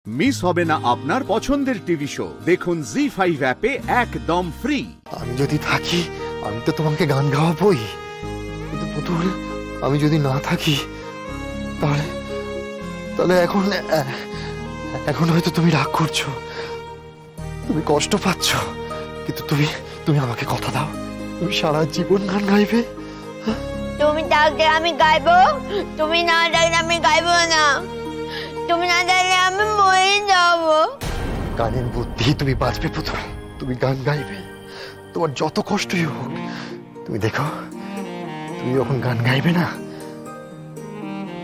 Miss হবে না আপনার পছন্দের টিভি শো। দেখুন জি5 অ্যাপে একদম ফ্রি। আমি যদি থাকি আমি তো তোমাকে গান গাওয়াবই, কিন্তু পুতুল আমি যদি না থাকি তাহলে তাহলে এখন এখন হয়তো তুমি রাগ করছো, তুমি কষ্ট পাচ্ছ, কিন্তু তুমি তুমি আমাকে কথা দাও, তুমি সারা জীবন গান গাইবে। তুমি ডাকলে আমি গাইবো, তুমি না ডাকলে আমি গাইবো না। তুমি না ডাকলে আমি মরে যাবো। গানের বুদ্ধি তুমি বাঁচবে পুতুল, তুমি গান গাইবে, তোমার যত কষ্টই হোক। তুমি দেখো, তুমি যখন গান গাইবে না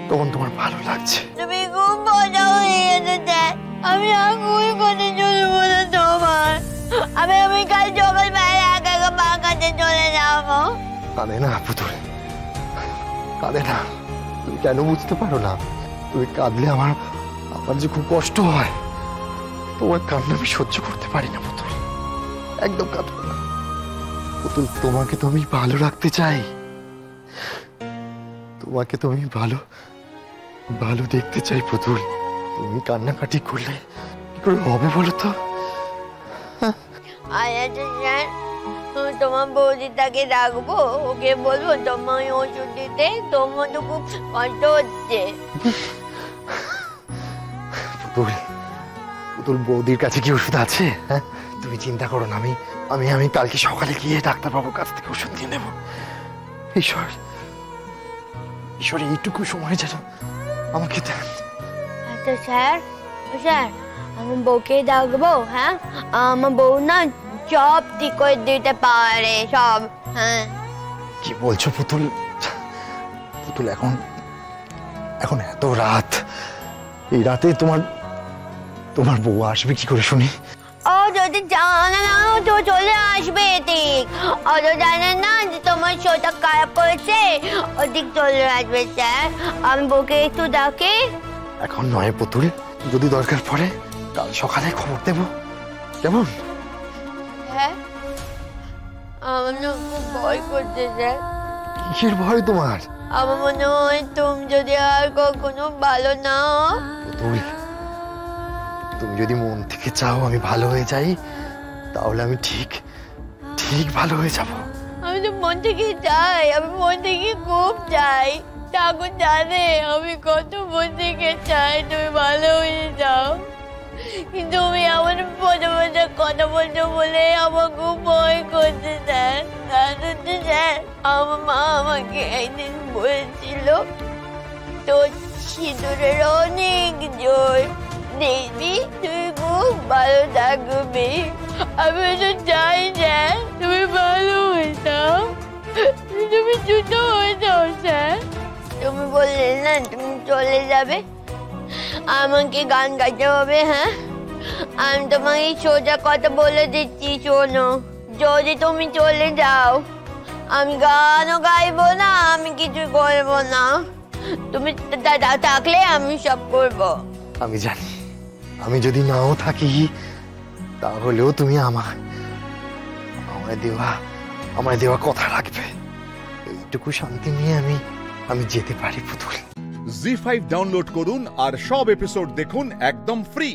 তখন তোমার ভালো লাগছে। তুমি খুব মজা হয়ে গেছে, আমি আগুই করে চলবো না তোমার। আমি কাল সকালবেলা একা একা মা কাছে চলে যাবো। কাঁদে না পুতুল, কাঁদে না। তুমি কেন বুঝতে পারো না? তুমি কাঁদলে আমার যে খুব কষ্ট হয়। তোমার কান্না আমি সহ্য করতে পারি না পুতুল, একদম কাঁদবো না পুতুল। তোমাকে তো আমি ভালো রাখতে চাই, তোমাকে তো আমি ভালো ভালো দেখতে চাই পুতুল। তুমি কান্নাকাটি করলে কি করে হবে বলো তো? তোমার বৌদিটাকে ডাকবো, ওকে বলবো তোমার ওষুধ দিতে, তোমার তো খুব কষ্ট হচ্ছে। পুতুল পুতুল বৌদির কাছে কি ওষুধ আছে? হ্যাঁ, তুমি চিন্তা করো না, আমি আমি আমি কালকে সকালে গিয়ে ডাক্তারবাবুর কাছ থেকে ওষুধ নিয়ে নেবো। ঈশ্বর ঈশ্বর এইটুকু সময় যেন আমাকে দেন। আচ্ছা স্যার, স্যার আমার বউকে ডাকবো? হ্যাঁ, আমার বউ না সব ঠিক করে দিতে পারে, সব। হ্যাঁ, কি বলছো পুতুল? পুতুল এখন এখন এত রাত, এই রাতে তোমার বউ আসবে কি করে শুনি? ও যদি জানে না তো চলে আসবে ঠিক। ও তো জানে না যে তোমার শোটা খারাপ করেছে, ও ঠিক চলে আসবে স্যার। আমি বউকে একটু ডাকি। এখন নয় পুতুল, যদি দরকার পড়ে কাল সকালে খবর দেব, কেমন? হ্যাঁ, আমার না খুব ভয় করছে স্যার। কিসের ভয় তোমার? আমার মনে হয় তুমি যদি আর কখনো ভালো না হও। পুতুল, তুমি যদি মন থেকে চাও আমি ভালো হয়ে যাই, তাহলে আমি ঠিক ঠিক ভালো হয়ে যাব। আমি তো মন থেকে চাই, আমি মন থেকে খুব চাই। ঠাকুর জানে আমি কত মন থেকে চাই তুমি ভালো হয়ে যাও, কিন্তু তুমি এমন পদে পদে কথা বলছো বলে আমার খুব ভয় করছে স্যার। স্যার, আমার মা আমাকে একদিন বলেছিল তোর সিঁদুরের অনেক জোর, দেখবি তুই খুব ভালো থাকবি। আমি তো চাই স্যার তুমি ভালো হয়ে যাও, তুমি দ্রুত হয়ে যাও স্যার। তুমি বললে না তুমি চলে যাবে, আমাকে গান গাইতে হবে। হ্যাঁ, আমি তোমাকে সোজা কথা বলে দিচ্ছি, শোনো, যদি তুমি চলে যাও আমি গানও গাইবো না, আমি কিছু করবো না। তুমি থাকলে আমি সব করবো। আমি জানি আমি যদি নাও থাকি তাহলেও তুমি আমায় দেওয়া কথা রাখবে। এইটুকু শান্তি নিয়ে আমি যেতে পারি পুতুল। জি5 ডাউনলোড করুন আর সব এপিসোড দেখুন একদম ফ্রি।